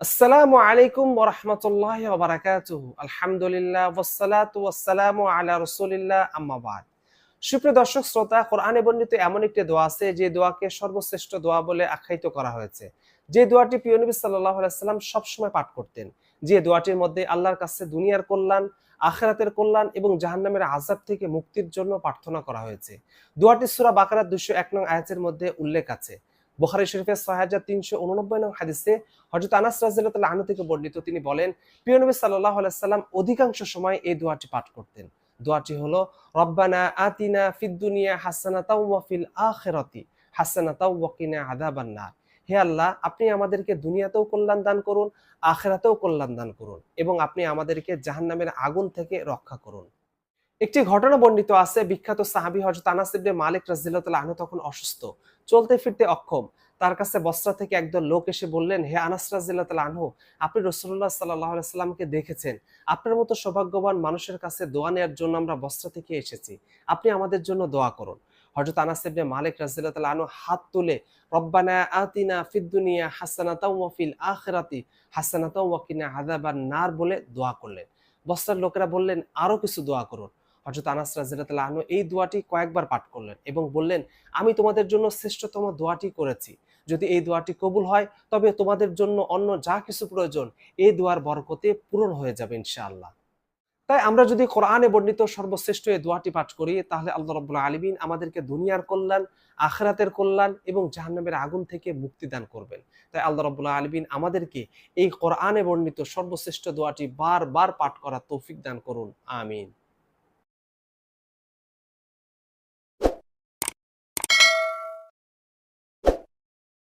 আসসালামু আলাইকুম ওয়া রাহমাতুল্লাহি ওয়া বারাকাতুহু। আলহামদুলিল্লাহ ওয়াসসালাতু ওয়াসসালামু আলা রাসূলিল্লাহ আম্মা বাদ। সুপ্রিয় দর্শক শ্রোতা, কোরআনে বর্ণিত এমন একটি দোয়া আছে যে দোয়াকে সর্বশ্রেষ্ঠ দোয়া বলে আখ্যায়িত করা হয়েছে। যে দোয়াটি প্রিয় নবী সাল্লাল্লাহু আলাইহি ওয়াসাল্লাম সবসময় পাঠ করতেন। যে দোয়াটির মধ্যে আল্লাহর কাছে দুনিয়ার কল্যাণ, আখিরাতের কল্যাণ এবং জাহান্নামের আযাব থেকে মুক্তির জন্য প্রার্থনা করা হয়েছে। দোয়াটি সূরা বাকারার 201 নং আয়াতের মধ্যে উল্লেখ আছে। বুখারী শরীফের ৬৩৮৯ নং হাদিসে হযরত আনাস রাদিয়াল্লাহু আনহু থেকে বর্ণিত, তিনি বলেন, প্রিয় নবী সাল্লাল্লাহু আলাইহি ওয়াসাল্লাম অধিকাংশ সময় এই দোয়াটি পাঠ করতেন। দোয়াটি হলো, রব্বানা আতিনা ফিদ দুনিয়া হাসানাতাও ওয়া ফিল আখিরাতি হাসানাতাও ওয়া কিনা আযাবান নার। হে আল্লাহ, আপনি আমাদেরকে দুনিয়াতেও কল্যাণ দান করুন, আখিরাতেও কল্যাণ দান করুন এবং আপনি আমাদেরকে জাহান্নামের আগুন থেকে রক্ষা করুন। একটি ঘটনা বর্ণিত আছে, বিখ্যাত সাহাবী হযরত আনাস ইবনে মালিক রাদিয়াল্লাহু তাআলা আনহু তখন অসুস্থ, চলতে ফিরতে অক্ষম। তার কাছে বসরা থেকে একদল লোক এসে বললেন, হে আনাস রাদিয়াল্লাহু তাআলা আনহু, আপনি রাসূলুল্লাহ সাল্লাল্লাহু আলাইহি সাল্লামকে দেখেছেন। আপনার মতো সৌভাগ্যবান মানুষের কাছে দোয়া নেয়ার জন্য আমরা বসরা থেকে এসেছি। আপনি আমাদের জন্য দোয়া করুন। হযরত আনাস ইবনে মালিক রাদিয়াল্লাহু তাআলা আনহু হাত তুলে রব্বানা আতিনা ফিদ দুনিয়া হাসানাতাও ওয়া ফিল আখিরাতি হাসানাতাও ওয়া কিনা আযাবান নার বলে দোয়া করলেন। বসরার লোকেরা বললেন, আরো কিছু দোয়া করুন। হযরত আনাস রাদিয়াল্লাহু আনহু এই দোয়াটি কয়েকবার পাঠ করলেন এবং বললেন, আমি তোমাদের জন্য শ্রেষ্ঠতম দোয়াটি করেছি। যদি এই দোয়াটি কবুল হয় তবে তোমাদের জন্য অন্য যা কিছু প্রয়োজন এই দোয়ার বরকতে পূরণ হয়ে যাবে ইনশাআল্লাহ। তাই আমরা যদি কোরআনে বর্ণিত সর্বশ্রেষ্ঠ এই দোয়াটি পাঠ করি তাহলে আল্লাহ রাব্বুল আলামিন আমাদেরকে দুনিয়ার কল্যাণ, আখিরাতের কল্যাণ এবং জাহান্নামের আগুন থেকে মুক্তি দান করবেন। তাই আল্লাহ রাব্বুল আলামিন আমাদেরকে এই কোরআনে বর্ণিত সর্বশ্রেষ্ঠ দোয়াটি বারবার পাঠ করার তৌফিক দান করুন। আমিন।